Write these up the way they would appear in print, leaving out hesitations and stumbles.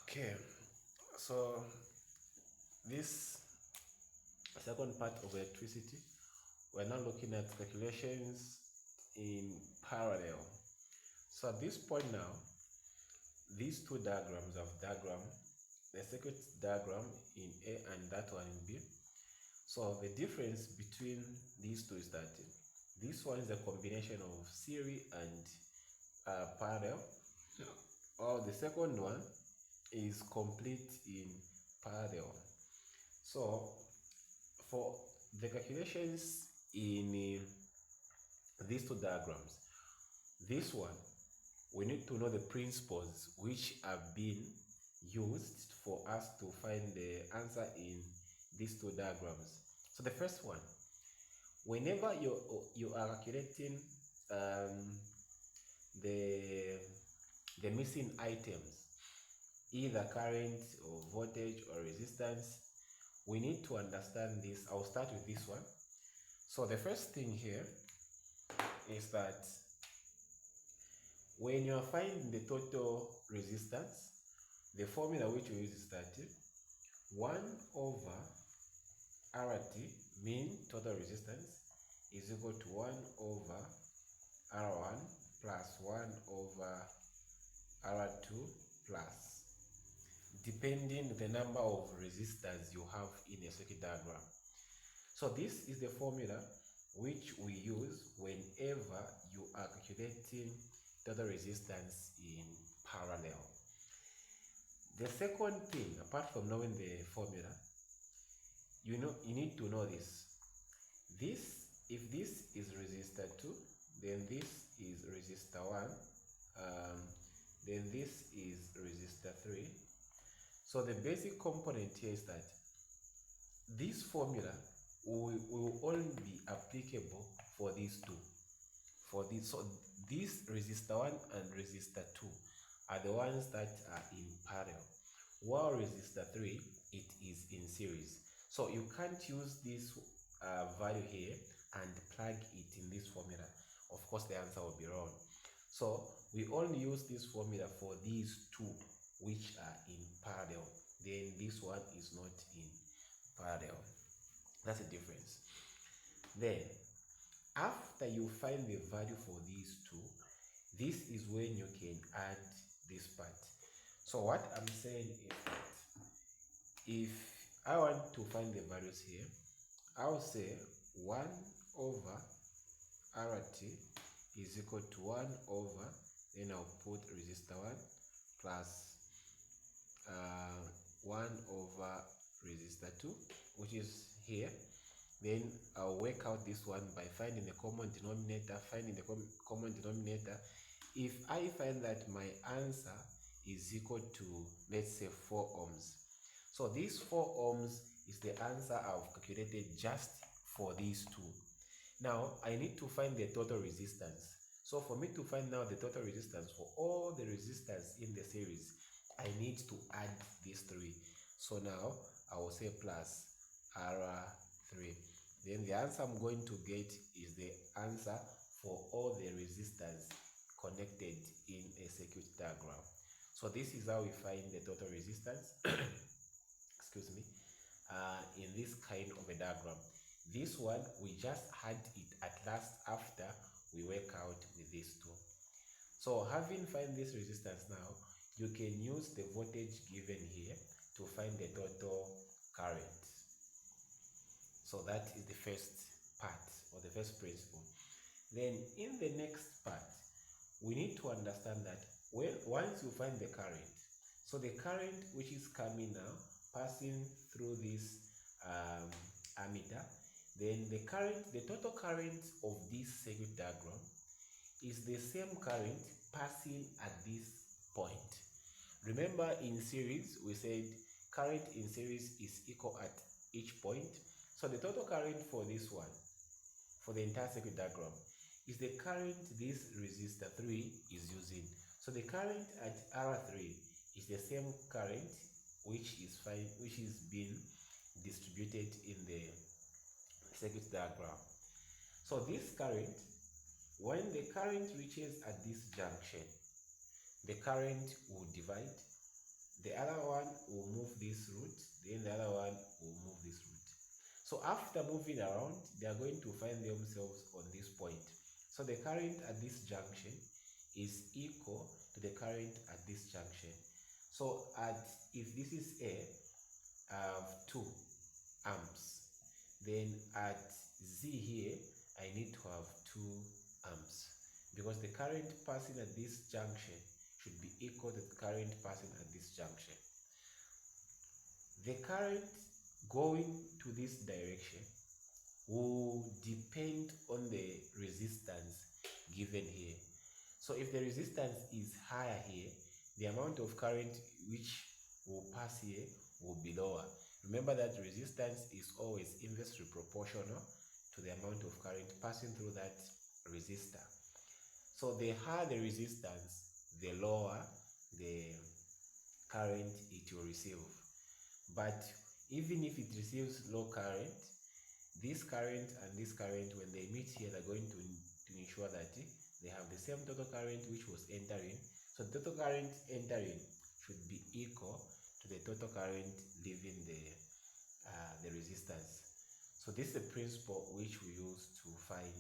Okay, so this second part of electricity, we're now looking at calculations in parallel. So at this point now, these two diagrams have diagrammed the circuit diagram in A and that one in B. So the difference between these two is that this one is a combination of series and parallel, while the second one is complete in parallel. So for the calculations in these two diagrams, this one, we need to know the principles which have been used for us to find the answer in these two diagrams. So the first one, whenever you are calculating the missing items, either current or voltage or resistance, we need to understand this. I'll start with this one. So the first thing here is that when you are finding the total resistance, the formula which we use is that 1 over RT, mean total resistance, is equal to 1 over R1 plus 1 over R2 plus, depending the number of resistors you have in a circuit diagram. So this is the formula which we use whenever you are calculating total resistance in parallel. The second thing, apart from knowing the formula, you need to know this. If this is resistor 2, then this is resistor 1, then this is resistor 3. So the basic component here is that this formula will only be applicable for these two. So this resistor 1 and resistor 2 are the ones that are in parallel, while resistor 3, it is in series. So you can't use this value here and plug it in this formula. Of course, the answer will be wrong. So we only use this formula for these two which are in parallel. Then this one is not in parallel. That's the difference. Then, after you find the value for these two, this is when you can add this part. So what I'm saying is that if I want to find the values here, I'll say 1 over RT is equal to 1 over, then I'll put resistor 1 plus 1 over resistor 2, which is here. Then I'll work out this one by finding the common denominator. Common denominator, if I find that my answer is equal to, let's say, 4 ohms. So this 4 ohms is the answer I've calculated just for these two. Now I need to find the total resistance. So for me to find now the total resistance for all the resistors in the series, I need to add these 3. So now I will say plus R3. Then the answer I'm going to get is the answer for all the resistors connected in a circuit diagram. So this is how we find the total resistance excuse me, in this kind of a diagram. This one, we just had it at last after we work out with these two. So having find this resistance now, you can use the voltage given here to find the total current. So that is the first part, or the first principle. Then in the next part, we need to understand that once you find the current, so the current which is coming now, passing through this ammeter, then the total current of this circuit diagram is the same current passing at this point. Remember, in series, we said current in series is equal at each point. So the total current for this one, for the entire circuit diagram, is the current this resistor 3 is using. So the current at R3 is the same current which is being distributed in the circuit diagram. So this current, when the current reaches at this junction, the current will divide. the other one will move this route, then the other one will move this route. So after moving around, they are going to find themselves on this point. So the current at this junction is equal to the current at this junction. So if this is A, I have 2 amps. Then at Z here, I need to have 2 amps, because the current passing at this junction should be equal to the current passing at this junction. The current going to this direction will depend on the resistance given here. So if the resistance is higher here, the amount of current which will pass here will be lower. Remember that resistance is always inversely proportional to the amount of current passing through that resistor. So the higher the resistance, the lower the current it will receive. But even if it receives low current, this current and this current, when they meet here, they're going to ensure that they have the same total current which was entering. So the total current entering should be equal to the total current leaving the resistance. So this is the principle which we use to find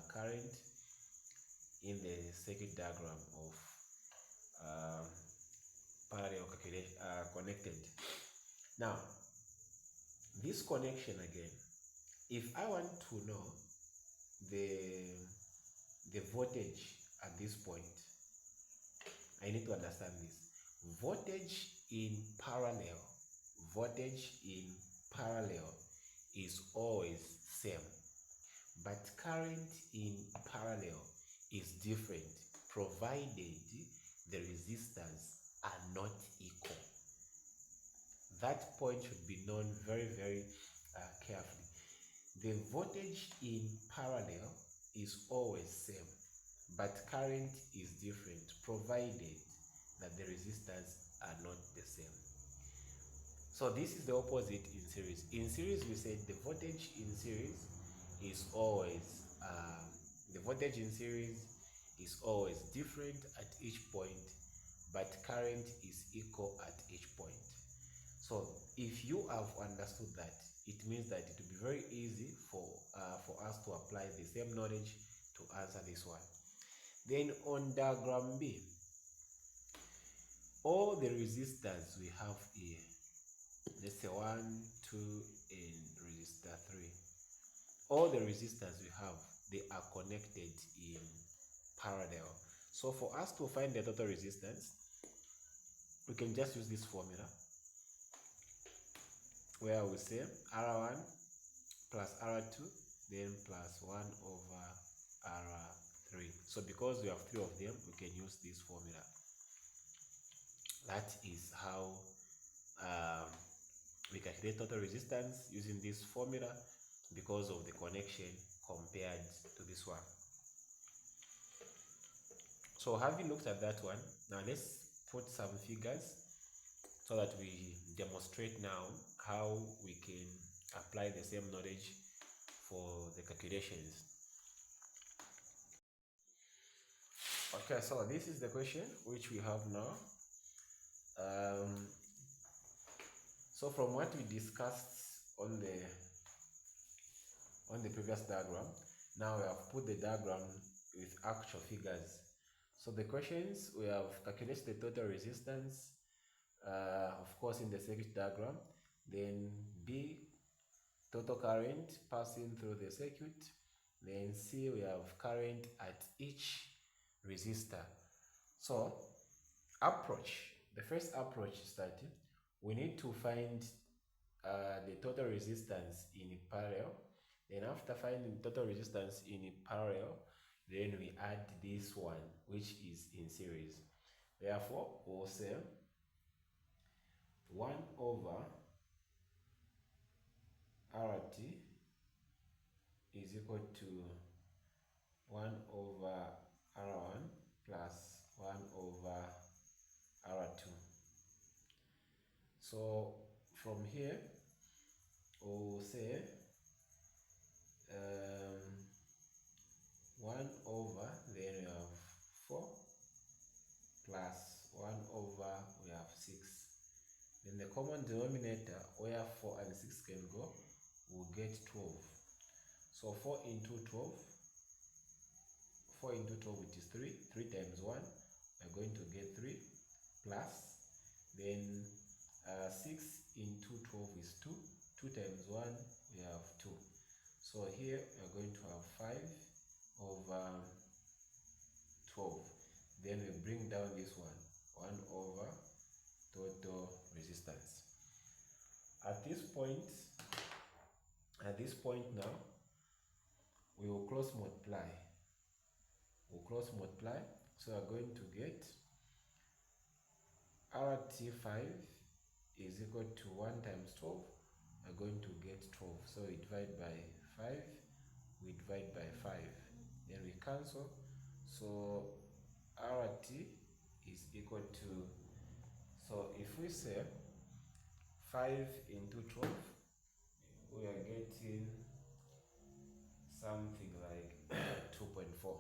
current in the circuit diagram of parallel connected. Now, this connection again, if I want to know the voltage at this point, I need to understand this. Voltage in parallel is always same, but current in parallel is different, provided the resistance are not equal. That point should be known very, very carefully. The voltage in parallel is always same, but current is different, provided that the resistance are not the same. So this is the opposite in series. In series, we said the voltage in series is always different at each point, but current is equal at each point. So if you have understood that, it means that it will be very easy for us to apply the same knowledge to answer this one. Then on diagram B, all the resistors we have here, let's say 1, 2, and resistor 3, all the resistors we have, they are connected in parallel. So for us to find the total resistance, we can just use this formula, where we say R1 plus R2 then plus 1 over R3. So because we have 3 of them, we can use this formula. That is how we calculate total resistance using this formula, because of the connection compared to this one. So having looked at that one, now let's put some figures so that we demonstrate now how we can apply the same knowledge for the calculations. Okay, so this is the question which we have now. So from what we discussed on the previous diagram, now we have put the diagram with actual figures. So the questions, we have calculated the total resistance, of course, in the circuit diagram. Then B, total current passing through the circuit. Then C, we have current at each resistor. So the first approach is that we need to find the total resistance in parallel. Then after finding total resistance in parallel, then we add this one which is in series. Therefore, we'll say 1 over RT is equal to 1 over R1 plus 1 over R2. So from here, we'll say 1 over, then we have 4 plus 1 over, we have 6. Then the common denominator where 4 and 6 can go will get 12. So 4 into 12, 4 into 12 which is 3, 3 times 1, we're going to get 3 plus, then 6 into 12 is 2, 2 times 1 we have 2. So here we're going to have 5 over 12. Then we bring down this one, 1 over total resistance. At this point now, we will cross multiply. So we are going to get RT5 is equal to 1 times 12. We are going to get 12. So we divide by 5, we divide by 5. Then we cancel. So RT is equal to, so if we say 5 into 12, we are getting something like 2.4.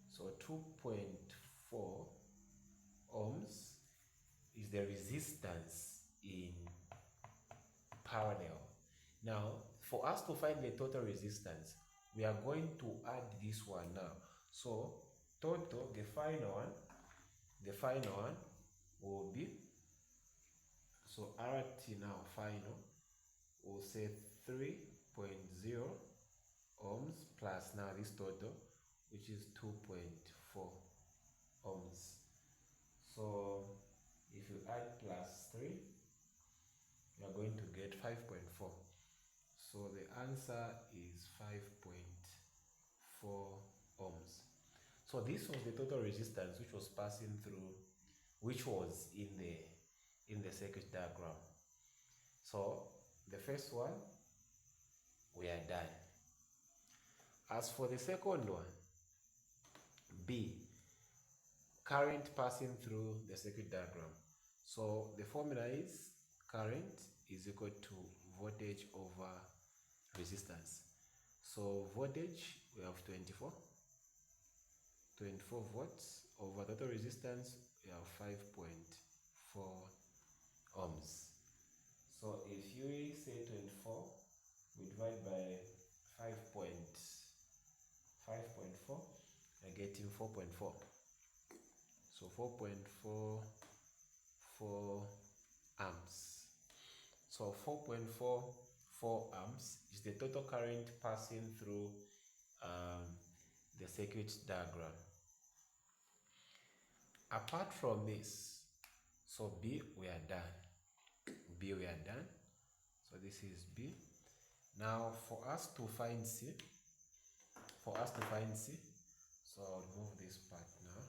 So 2.4 ohms is the resistance in parallel. Now, for us to find the total resistance, we are going to add this one now. So total, the final one will be, so RT now final will say 3.0 ohms plus now this total, which is 2.4 ohms. So if you add plus 3, you are going to get 5.4. So the answer is 5.4 ohms. So this was the total resistance which was passing through, which was in the circuit diagram. So the first one, we are done. As for the second one, B, current passing through the circuit diagram. So the formula is current is equal to voltage over resistance. So voltage, we have 24 volts over total resistance, we have 5.4 ohms. So if you say 24, we divide by 5.4, we're getting 4.4. So 4.44 amps. So 4.44 amps is the total current passing through the circuit diagram. Apart from this, so B, we are done. So this is B. Now for us to find C, so I'll remove this part now.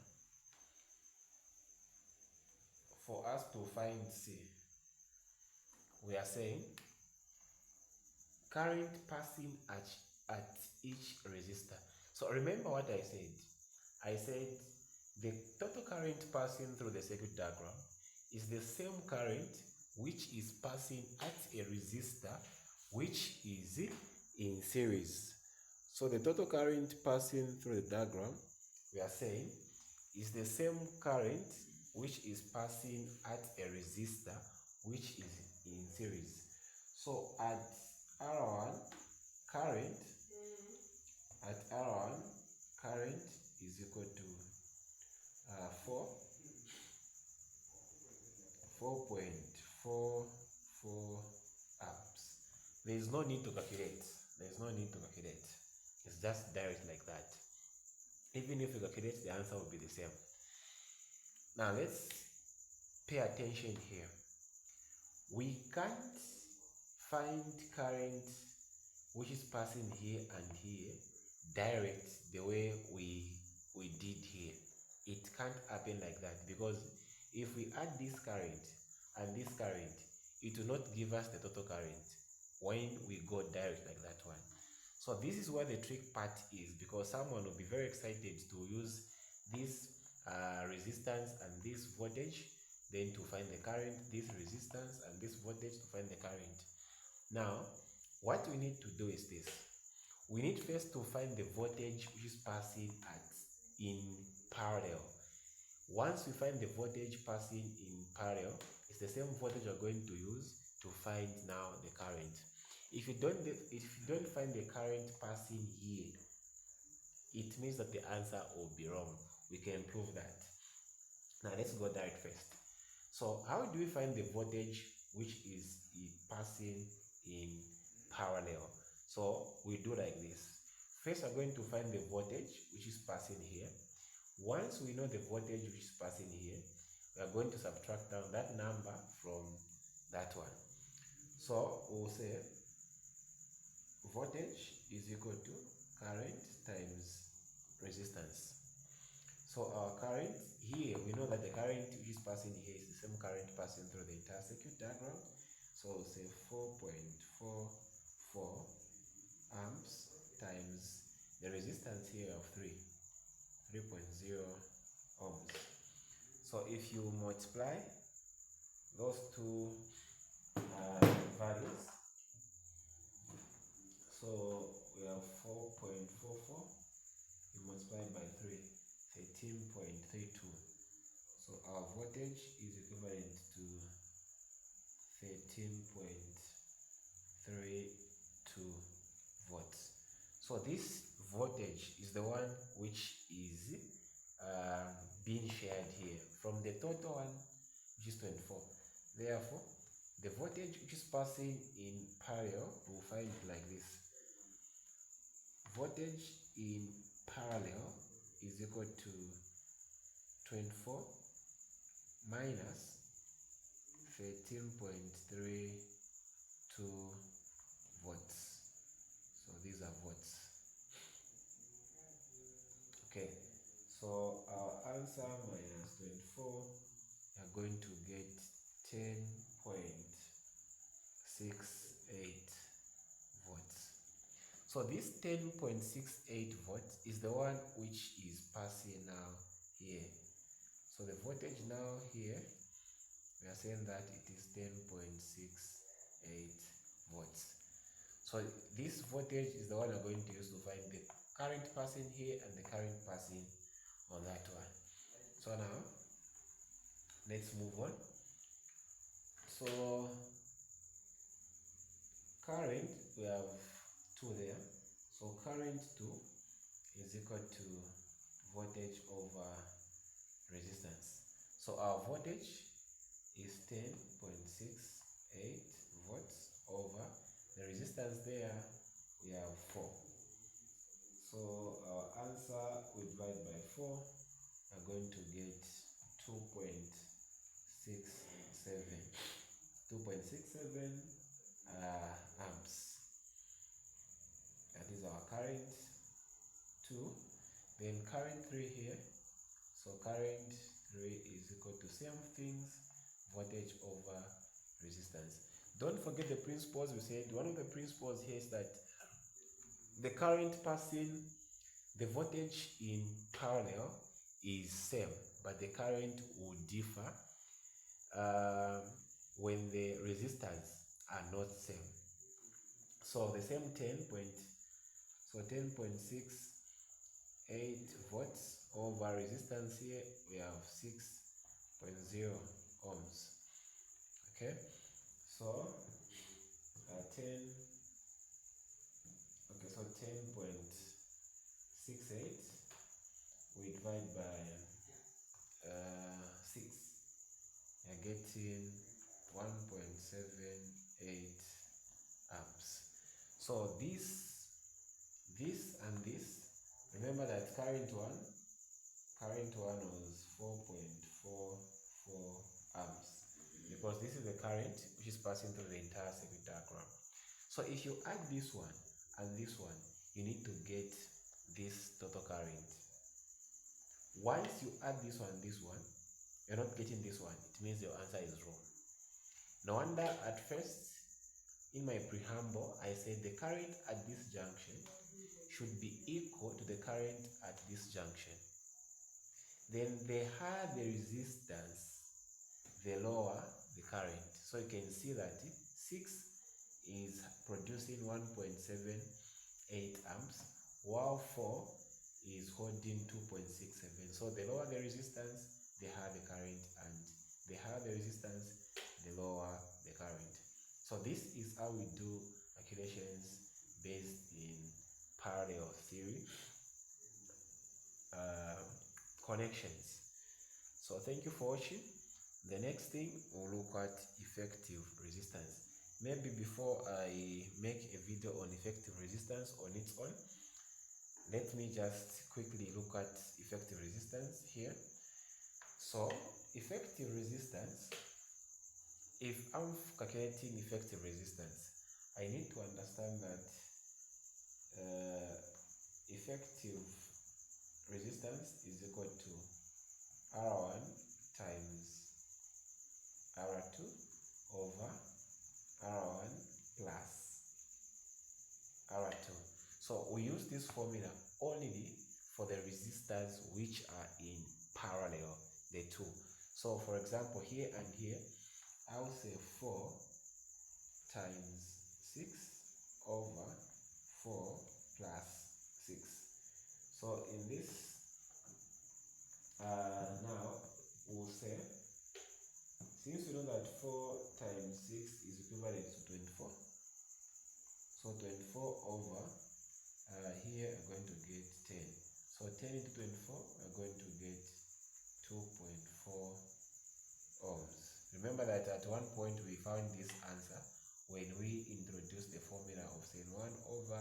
For us to find C, we are saying current passing at each resistor. So remember what I said. I said the total current passing through the circuit diagram is the same current which is passing at a resistor which is in series. So the total current passing through the diagram, we are saying, is the same current which is passing at a resistor which is in series. So at R1 current, is equal to 4.44 amps. There is no need to calculate. It's just direct like that. Even if you calculate, the answer will be the same. Now let's pay attention here. We can't find current which is passing here and here direct the way we did here. It can't happen like that, because if we add this current and this current, it will not give us the total current when we go direct like that one. So this is where the trick part is, because someone will be very excited to use this resistance and this voltage, then to find the current, this resistance and this voltage to find the current. Now what we need to do is this. We need first to find the voltage which is passing in parallel. Once we find the voltage passing in parallel, it's the same voltage we're going to use to find now the current. If you don't find the current passing here, it means that the answer will be wrong. We can prove that. Now let's go that first. So how do we find the voltage which is passing in parallel? So we do like this. First, we're going to find the voltage which is passing here. Once we know the voltage which is passing here, we are going to subtract down that number from that one. So we'll say voltage is equal to current times resistance. So our current here, we know that the current which is passing here is the same current passing through the entire circuit diagram. So we'll say 4.44 amps times the resistance here of 3.0 ohms. So if you multiply those two values, so we have 4.44, you multiply by 3, 13.32. So our voltage is equivalent to 13.32 volts. So this voltage is the one which is being shared here from the total one, which is 24. Therefore, the voltage which is passing in parallel, we'll find it like this. Voltage in parallel is equal to 24 minus 13.32 volts. So these are volts. Okay, so our answer minus 24, we are going to get 10.68 volts. So this 10.68 volts is the one which is passing now here. So the voltage now here, we are saying that it is 10.68 volts. So this voltage is the one I'm going to use to find the current passing here and the current passing on that one. So now, let's move on. So current, we have 2 there. So current 2 is equal to voltage over resistance. So our voltage is 10.68 volts over the resistance there, we have 4. So our answer, we divide by 4, we're going to get 2.67 amps. That is our current 2. Then current 3 here. So current 3 is equal to same things, voltage over resistance. Don't forget the principles we said. One of the principles here is that the current passing, the voltage in parallel is same, but the current will differ when the resistance are not same. So the same 10.68 volts over resistance here, we have 6.0 ohms. Okay, so 10.68 we divide by 6, we are getting 1.78 amps. So this and this, remember that current one was 4.44 amps, because this is the current which is passing through the entire circuit diagram. So if you add this one and this one, you need to get this total current. Once you add this one and this one, you're not getting this one, it means your answer is wrong. No wonder at first in my preamble I said the current at this junction should be equal to the current at this junction. Then the higher the resistance, the lower the current. So you can see that 6 is producing 1.78 amps, while 4 is holding 2.67. So the lower the resistance, the higher the current, and the higher the resistance, the lower the current. So this is how we do calculations based in parallel series connections. So thank you for watching. The next thing we'll look at effective resistance. Maybe before I make a video on effective resistance on its own, let me just quickly look at effective resistance here. So effective resistance, if I'm calculating effective resistance, I need to understand that effective resistance is equal to R1 times R2 over R1 plus R2. So we use this formula only for the resistors which are in parallel, the two. So for example, here and here, I'll say 4 times 6 over 4 plus 6. So in this, now we'll say, since we know that 4 times 6 is equivalent to 24, so 24 over, here we're going to get 10. So 10 into 24, we're going to get 2.4 ohms. Remember that at one point we found this answer when we introduced the formula of sin 1 over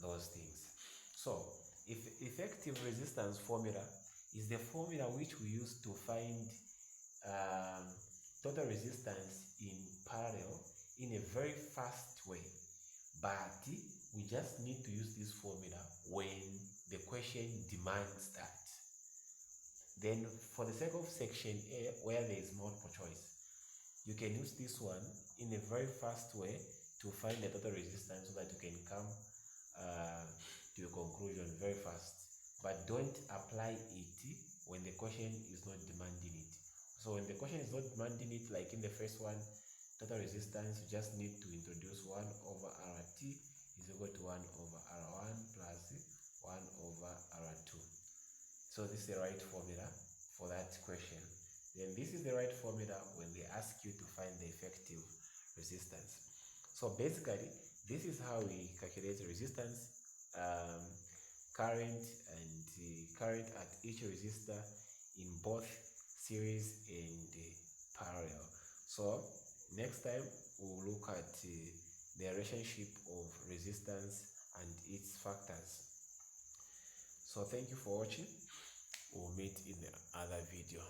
those things. So if effective resistance formula is the formula which we use to find total resistance in parallel in a very fast way, but we just need to use this formula when the question demands that. Then for the sake of section A, where there is multiple choice, you can use this one in a very fast way to find the total resistance so that you can come to a conclusion very fast. But don't apply it when the question is not demanding it. So when the question is not demanding it, like in the first one, total resistance, you just need to introduce 1 over RT is equal to 1 over R1 plus 1 over R2. So this is the right formula for that question. Then this is the right formula when they ask you to find the effective resistance. So basically, this is how we calculate resistance, current, and current at each resistor in both series and parallel. So next time we'll look at the relationship of resistance and its factors. So thank you for watching. We'll meet in the other video.